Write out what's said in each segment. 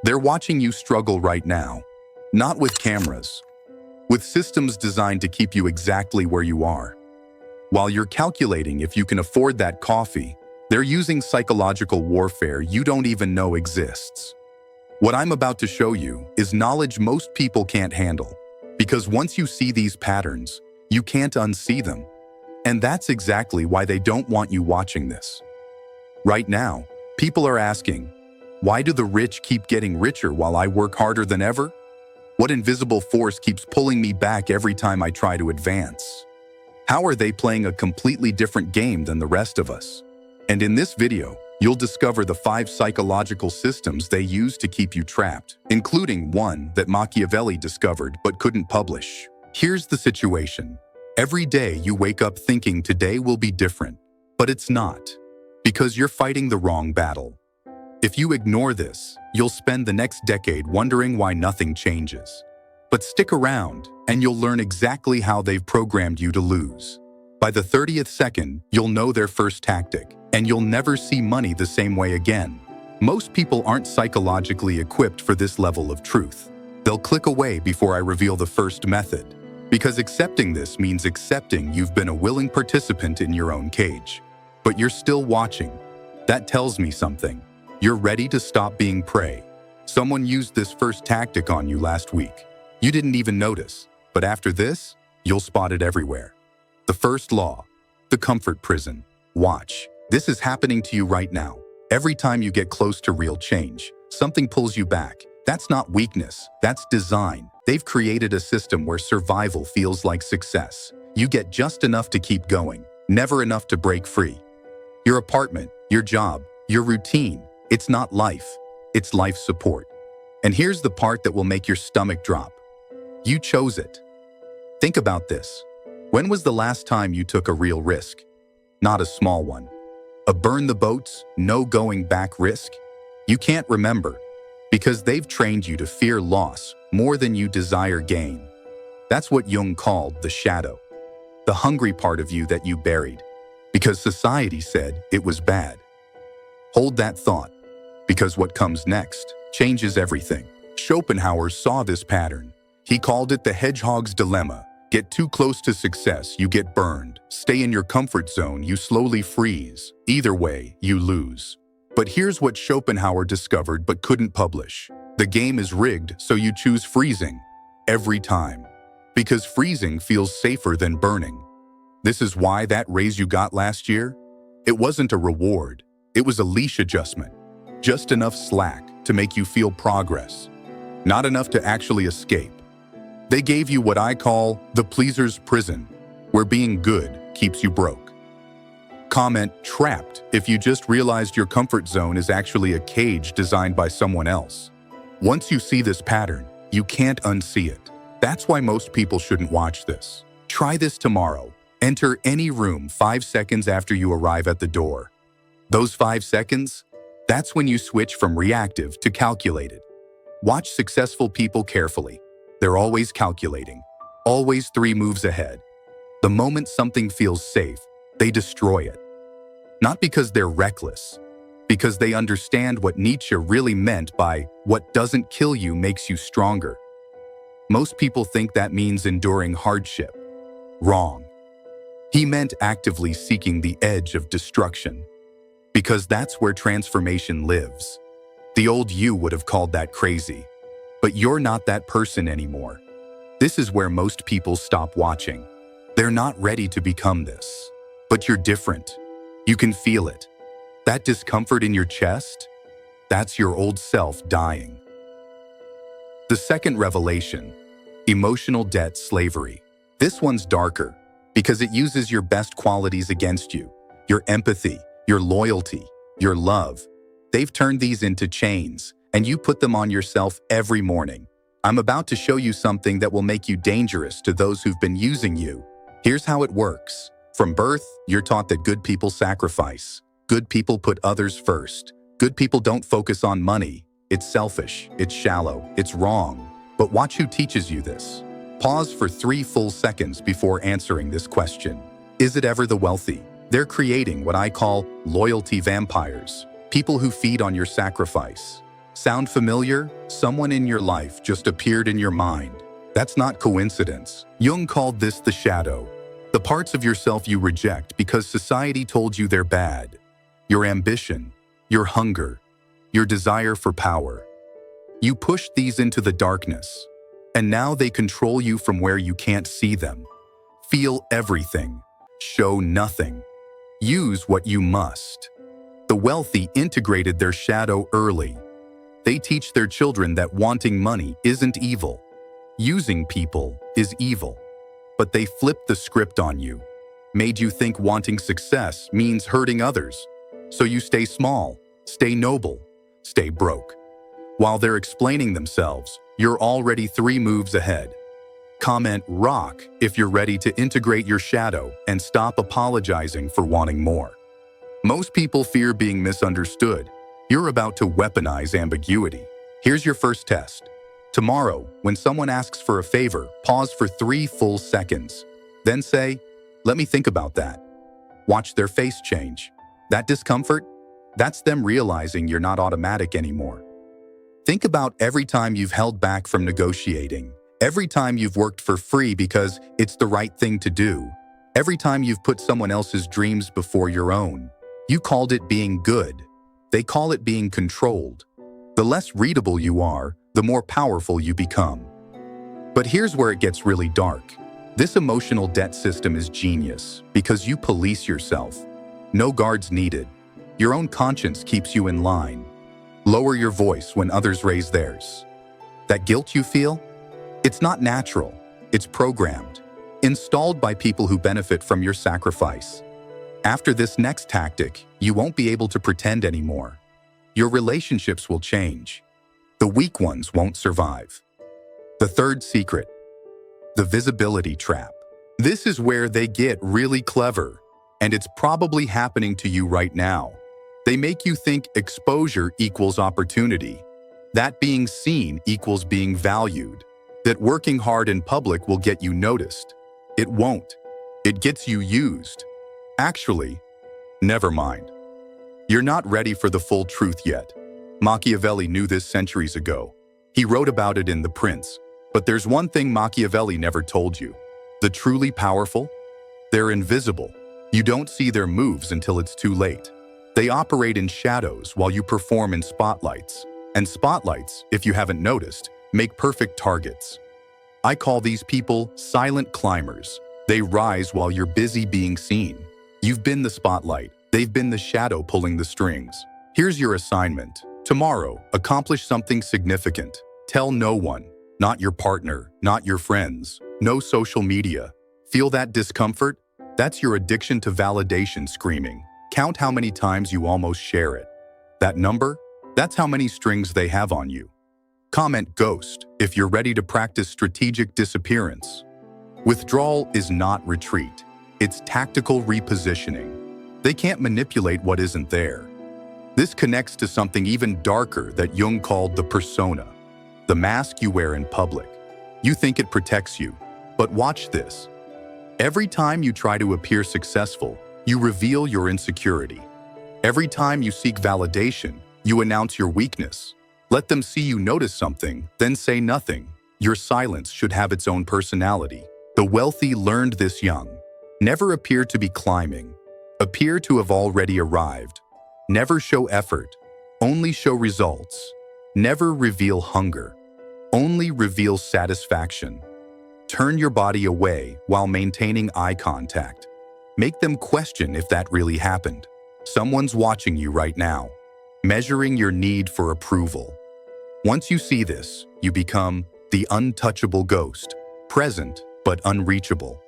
They're watching you struggle right now, not with cameras, with systems designed to keep you exactly where you are. While you're calculating if you can afford that coffee, they're using psychological warfare you don't even know exists. What I'm about to show you is knowledge most people can't handle, because once you see these patterns, you can't unsee them. And that's exactly why they don't want you watching this. Right now, people are asking, why do the rich keep getting richer while I work harder than ever? What invisible force keeps pulling me back every time I try to advance? How are they playing a completely different game than the rest of us? And in this video, you'll discover the 5 psychological systems they use to keep you trapped, including one that Machiavelli discovered but couldn't publish. Here's the situation. Every day you wake up thinking today will be different, but it's not, because you're fighting the wrong battle. If you ignore this, you'll spend the next decade wondering why nothing changes. But stick around, and you'll learn exactly how they've programmed you to lose. By the 30th second, you'll know their first tactic, and you'll never see money the same way again. Most people aren't psychologically equipped for this level of truth. They'll click away before I reveal the first method, because accepting this means accepting you've been a willing participant in your own cage. But you're still watching. That tells me something. You're ready to stop being prey. Someone used this first tactic on you last week. You didn't even notice, but after this, you'll spot it everywhere. The first law, the comfort prison. Watch. This is happening to you right now. Every time you get close to real change, something pulls you back. That's not weakness, that's design. They've created a system where survival feels like success. You get just enough to keep going, never enough to break free. Your apartment, your job, your routine, it's not life, it's life support. And here's the part that will make your stomach drop. You chose it. Think about this. When was the last time you took a real risk? Not a small one. A burn the boats, no going back risk? You can't remember, because they've trained you to fear loss more than you desire gain. That's what Jung called the shadow, the hungry part of you that you buried, because society said it was bad. Hold that thought, because what comes next changes everything. Schopenhauer saw this pattern. He called it the hedgehog's dilemma. Get too close to success, you get burned. Stay in your comfort zone, you slowly freeze. Either way, you lose. But here's what Schopenhauer discovered but couldn't publish. The game is rigged, so you choose freezing. Every time. Because freezing feels safer than burning. This is why that raise you got last year? It wasn't a reward. It was a leash adjustment. Just enough slack to make you feel progress. Not enough to actually escape. They gave you what I call the pleaser's prison, where being good keeps you broke. Comment trapped if you just realized your comfort zone is actually a cage designed by someone else. Once you see this pattern, you can't unsee it. That's why most people shouldn't watch this. Try this tomorrow. Enter any room 5 seconds after you arrive at the door. Those 5 seconds, that's when you switch from reactive to calculated. Watch successful people carefully. They're always calculating, always 3 moves ahead. The moment something feels safe, they destroy it. Not because they're reckless, because they understand what Nietzsche really meant by what doesn't kill you makes you stronger. Most people think that means enduring hardship. Wrong. He meant actively seeking the edge of destruction, because that's where transformation lives. The old you would have called that crazy. But you're not that person anymore. This is where most people stop watching. They're not ready to become this. But you're different. You can feel it. That discomfort in your chest? That's your old self dying. The second revelation, emotional debt slavery. This one's darker because it uses your best qualities against you. Your empathy, your loyalty, your love. They've turned these into chains, and you put them on yourself every morning. I'm about to show you something that will make you dangerous to those who've been using you. Here's how it works. From birth, you're taught that good people sacrifice. Good people put others first. Good people don't focus on money. It's selfish, it's shallow, it's wrong. But watch who teaches you this. Pause for 3 full seconds before answering this question. Is it ever the wealthy? They're creating what I call loyalty vampires. People who feed on your sacrifice. Sound familiar? Someone in your life just appeared in your mind. That's not coincidence. Jung called this the shadow. The parts of yourself you reject because society told you they're bad. Your ambition, your hunger, your desire for power. You pushed these into the darkness, and now they control you from where you can't see them. Feel everything. Show nothing. Use what you must. The wealthy integrated their shadow early. They teach their children that wanting money isn't evil. Using people is evil. But they flipped the script on you, made you think wanting success means hurting others. So you stay small, stay noble, stay broke. While they're explaining themselves, you're already 3 moves ahead. Comment rock if you're ready to integrate your shadow and stop apologizing for wanting more. Most people fear being misunderstood. You're about to weaponize ambiguity. Here's your first test. Tomorrow, when someone asks for a favor, pause for 3 full seconds. Then say, "Let me think about that." Watch their face change. That discomfort? That's them realizing you're not automatic anymore. Think about every time you've held back from negotiating. Every time you've worked for free because it's the right thing to do. Every time you've put someone else's dreams before your own. You called it being good. They call it being controlled. The less readable you are, the more powerful you become. But here's where it gets really dark. This emotional debt system is genius because you police yourself. No guards needed. Your own conscience keeps you in line. Lower your voice when others raise theirs. That guilt you feel? It's not natural. It's programmed. Installed by people who benefit from your sacrifice. After this next tactic, you won't be able to pretend anymore. Your relationships will change. The weak ones won't survive. The third secret, the visibility trap. This is where they get really clever, and it's probably happening to you right now. They make you think exposure equals opportunity, that being seen equals being valued, that working hard in public will get you noticed. It won't. It gets you used. Actually, never mind. You're not ready for the full truth yet. Machiavelli knew this centuries ago. He wrote about it in The Prince. But there's one thing Machiavelli never told you. The truly powerful? They're invisible. You don't see their moves until it's too late. They operate in shadows while you perform in spotlights. And spotlights, if you haven't noticed, make perfect targets. I call these people silent climbers. They rise while you're busy being seen. You've been the spotlight. They've been the shadow pulling the strings. Here's your assignment. Tomorrow, accomplish something significant. Tell no one, not your partner, not your friends, no social media. Feel that discomfort? That's your addiction to validation screaming. Count how many times you almost share it. That number? That's how many strings they have on you. Comment ghost if you're ready to practice strategic disappearance. Withdrawal is not retreat. It's tactical repositioning. They can't manipulate what isn't there. This connects to something even darker that Jung called the persona, the mask you wear in public. You think it protects you, but watch this. Every time you try to appear successful, you reveal your insecurity. Every time you seek validation, you announce your weakness. Let them see you notice something, then say nothing. Your silence should have its own personality. The wealthy learned this young. Never appear to be climbing. Appear to have already arrived. Never show effort. Only show results. Never reveal hunger. Only reveal satisfaction. Turn your body away while maintaining eye contact. Make them question if that really happened. Someone's watching you right now, measuring your need for approval. Once you see this, you become the untouchable ghost, present but unreachable.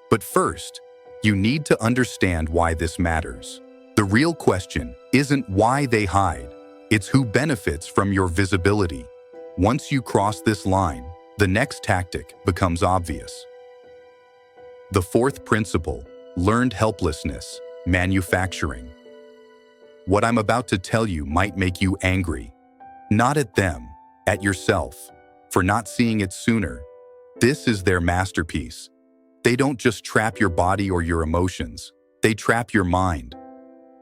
But first, you need to understand why this matters. The real question isn't why they hide, it's who benefits from your visibility. Once you cross this line, the next tactic becomes obvious. The fourth principle, learned helplessness, manufacturing. What I'm about to tell you might make you angry. Not at them, at yourself, for not seeing it sooner. This is their masterpiece. They don't just trap your body or your emotions, they trap your mind.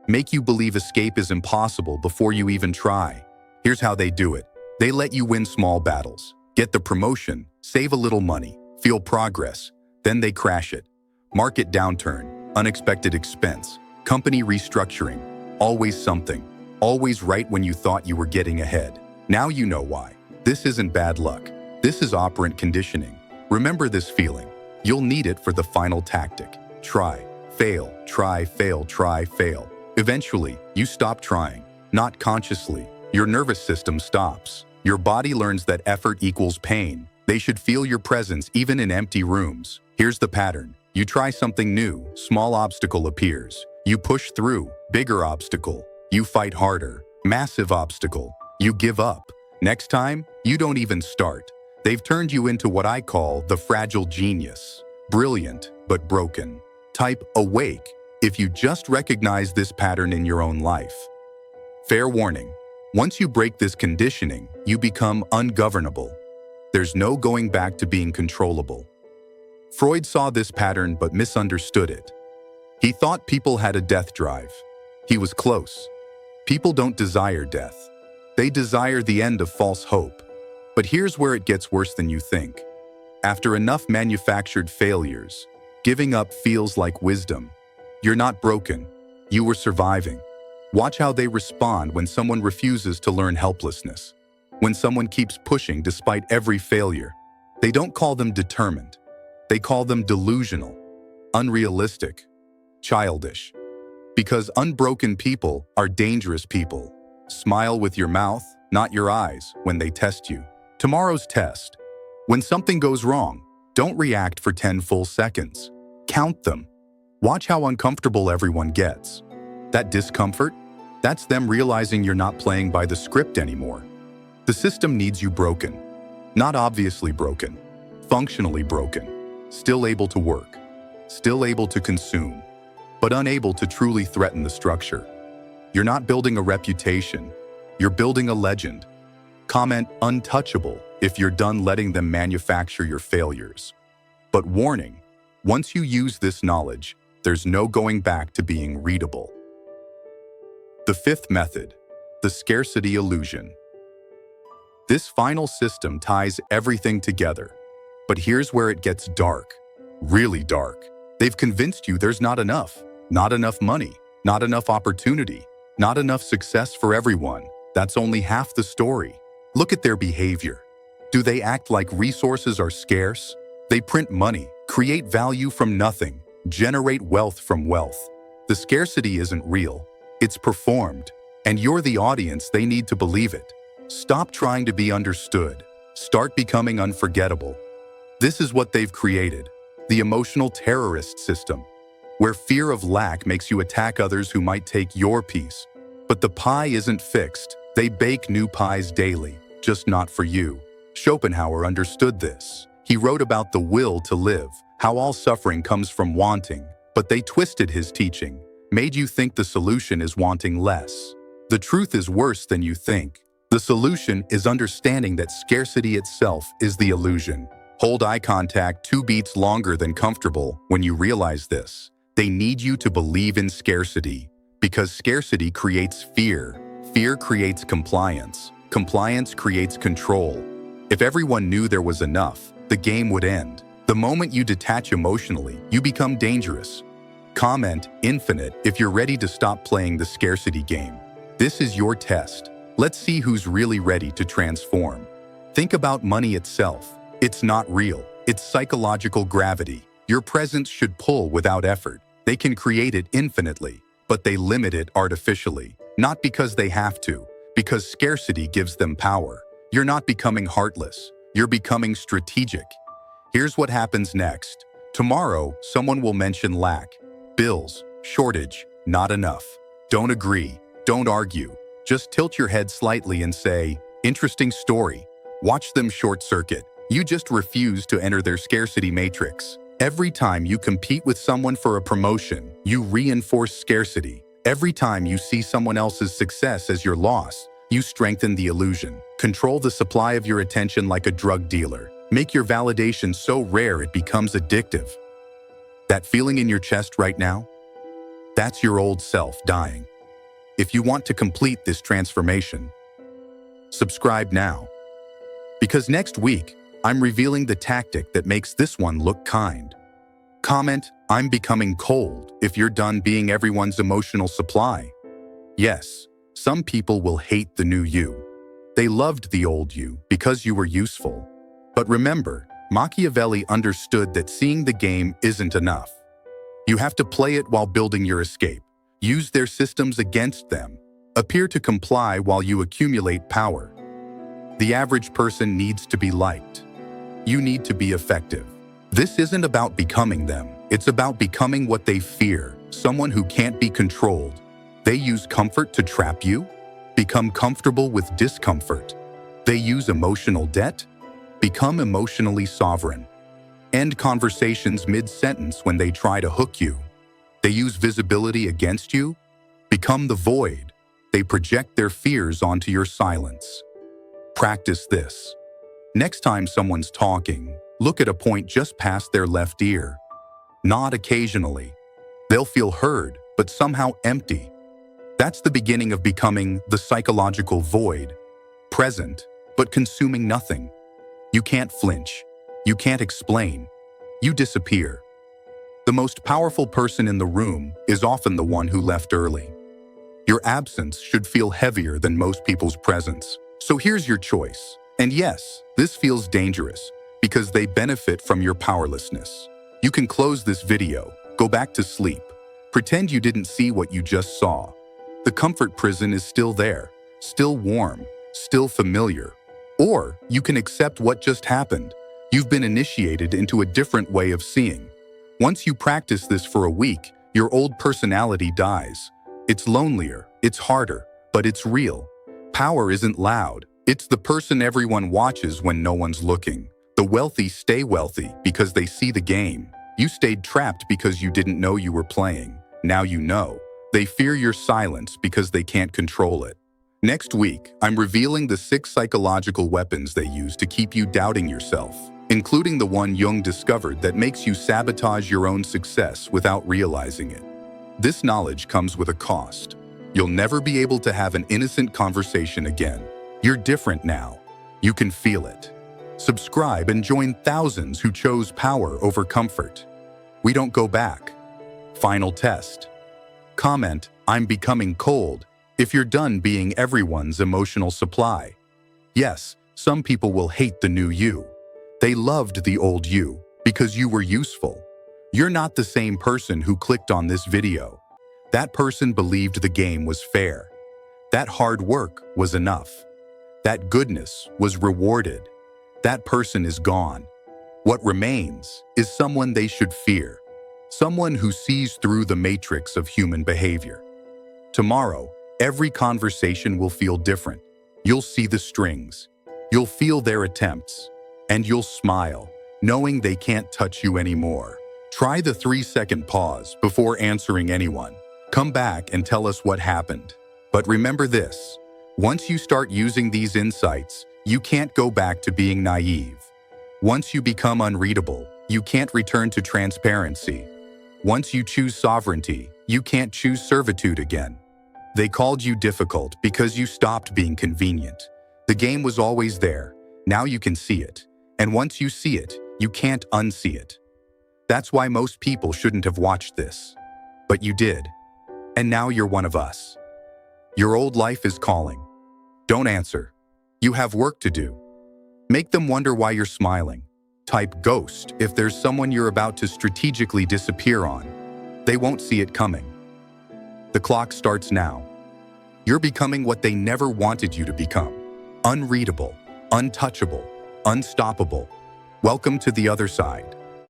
make you believe escape is impossible before you even try. Here's how they do it. They let you win small battles, get the promotion, save a little money, feel progress. Then they crash it. Market downturn, unexpected expense, company restructuring, always something, always right when you thought you were getting ahead. Now you know why. This isn't bad luck. This is operant conditioning. Remember this feeling. You'll need it for the final tactic. Try, fail, try, fail, try, fail. Eventually, you stop trying. Not consciously. Your nervous system stops. Your body learns that effort equals pain. They should feel your presence even in empty rooms. Here's the pattern. You try something new, small obstacle appears. You push through, bigger obstacle. You fight harder, massive obstacle. You give up. Next time, you don't even start. They've turned you into what I call the fragile genius. Brilliant, but broken. Type awake if you just recognize this pattern in your own life. Fair warning. Once you break this conditioning, you become ungovernable. There's no going back to being controllable. Freud saw this pattern but misunderstood it. He thought people had a death drive. He was close. People don't desire death. They desire the end of false hope. But here's where it gets worse than you think. After enough manufactured failures, giving up feels like wisdom. You're not broken. You were surviving. Watch how they respond when someone refuses to learn helplessness. When someone keeps pushing despite every failure. They don't call them determined. They call them delusional, unrealistic, childish. Because unbroken people are dangerous people. Smile with your mouth, not your eyes, when they test you. Tomorrow's test. When something goes wrong, don't react for 10 full seconds. Count them. Watch how uncomfortable everyone gets. That discomfort, that's them realizing you're not playing by the script anymore. The system needs you broken. Not obviously broken. Functionally broken. Still able to work. Still able to consume. But unable to truly threaten the structure. You're not building a reputation. You're building a legend. Comment untouchable if you're done letting them manufacture your failures. But warning, once you use this knowledge, there's no going back to being readable. The fifth method, the scarcity illusion. This final system ties everything together. But here's where it gets dark, really dark. They've convinced you there's not enough money, not enough opportunity, not enough success for everyone. That's only half the story. Look at their behavior. Do they act like resources are scarce? They print money, create value from nothing, generate wealth from wealth. The scarcity isn't real. It's performed, and you're the audience they need to believe it. Stop trying to be understood. Start becoming unforgettable. This is what they've created, the emotional terrorist system, where fear of lack makes you attack others who might take your piece. But the pie isn't fixed. They bake new pies daily, just not for you. Schopenhauer understood this. He wrote about the will to live, how all suffering comes from wanting, but they twisted his teaching, made you think the solution is wanting less. The truth is worse than you think. The solution is understanding that scarcity itself is the illusion. Hold eye contact 2 beats longer than comfortable when you realize this. They need you to believe in scarcity, because scarcity creates fear. Fear creates compliance. Compliance creates control. If everyone knew there was enough, the game would end. The moment you detach emotionally, you become dangerous. Comment infinite if you're ready to stop playing the scarcity game. This is your test. Let's see who's really ready to transform. Think about money itself. It's not real. It's psychological gravity. Your presence should pull without effort. They can create it infinitely, but they limit it artificially. Not because they have to, because scarcity gives them power. You're not becoming heartless. You're becoming strategic. Here's what happens next. Tomorrow, someone will mention lack, bills, shortage, not enough. Don't agree. Don't argue. Just tilt your head slightly and say, interesting story. Watch them short circuit. You just refuse to enter their scarcity matrix. Every time you compete with someone for a promotion, you reinforce scarcity. Every time you see someone else's success as your loss, you strengthen the illusion. Control the supply of your attention like a drug dealer. Make your validation so rare it becomes addictive. That feeling in your chest right now? That's your old self dying. if you want to complete this transformation. Subscribe now. Because next week, I'm revealing the tactic that makes this one look kind. Comment, "I'm becoming cold," if you're done being everyone's emotional supply. Yes, some people will hate the new you. They loved the old you because you were useful. But remember, Machiavelli understood that seeing the game isn't enough. You have to play it while building your escape. Use their systems against them. Appear to comply while you accumulate power. The average person needs to be liked. You need to be effective. This isn't about becoming them. It's about becoming what they fear, someone who can't be controlled. They use comfort to trap you. Become comfortable with discomfort. They use emotional debt. Become emotionally sovereign. End conversations mid-sentence when they try to hook you. They use visibility against you. Become the void. They project their fears onto your silence. Practice this. Next time someone's talking, look at a point just past their left ear. Nod occasionally. They'll feel heard, but somehow empty. That's the beginning of becoming the psychological void. Present, but consuming nothing. You can't flinch. You can't explain. You disappear. The most powerful person in the room is often the one who left early. Your absence should feel heavier than most people's presence. So here's your choice. And yes, this feels dangerous because they benefit from your powerlessness. You can close this video, go back to sleep, pretend you didn't see what you just saw. The comfort prison is still there, still warm, still familiar. Or you can accept what just happened. You've been initiated into a different way of seeing. Once you practice this for a week, your old personality dies. It's lonelier, it's harder, but it's real. Power isn't loud. It's the person everyone watches when no one's looking. The wealthy stay wealthy because they see the game. You stayed trapped because you didn't know you were playing. Now you know. They fear your silence because they can't control it. Next week, I'm revealing the 6 psychological weapons they use to keep you doubting yourself, including the one Jung discovered that makes you sabotage your own success without realizing it. This knowledge comes with a cost. You'll never be able to have an innocent conversation again. You're different now. You can feel it. Subscribe and join thousands who chose power over comfort. We don't go back. Final test. Comment, "I'm becoming cold," if you're done being everyone's emotional supply. Yes, some people will hate the new you. They loved the old you because you were useful. You're not the same person who clicked on this video. That person believed the game was fair. That hard work was enough. That goodness was rewarded. That person is gone. What remains is someone they should fear. Someone who sees through the matrix of human behavior. Tomorrow, every conversation will feel different. You'll see the strings. You'll feel their attempts. And you'll smile, knowing they can't touch you anymore. Try the 3-second pause before answering anyone. Come back and tell us what happened. But remember this, once you start using these insights, you can't go back to being naive. Once you become unreadable, you can't return to transparency. Once you choose sovereignty, you can't choose servitude again. They called you difficult because you stopped being convenient. The game was always there. Now you can see it. And once you see it, you can't unsee it. That's why most people shouldn't have watched this. But you did. And now you're one of us. Your old life is calling. Don't answer. You have work to do. Make them wonder why you're smiling. Type ghost if there's someone you're about to strategically disappear on. They won't see it coming. The clock starts now. You're becoming what they never wanted you to become. Unreadable, untouchable, unstoppable. Welcome to the other side.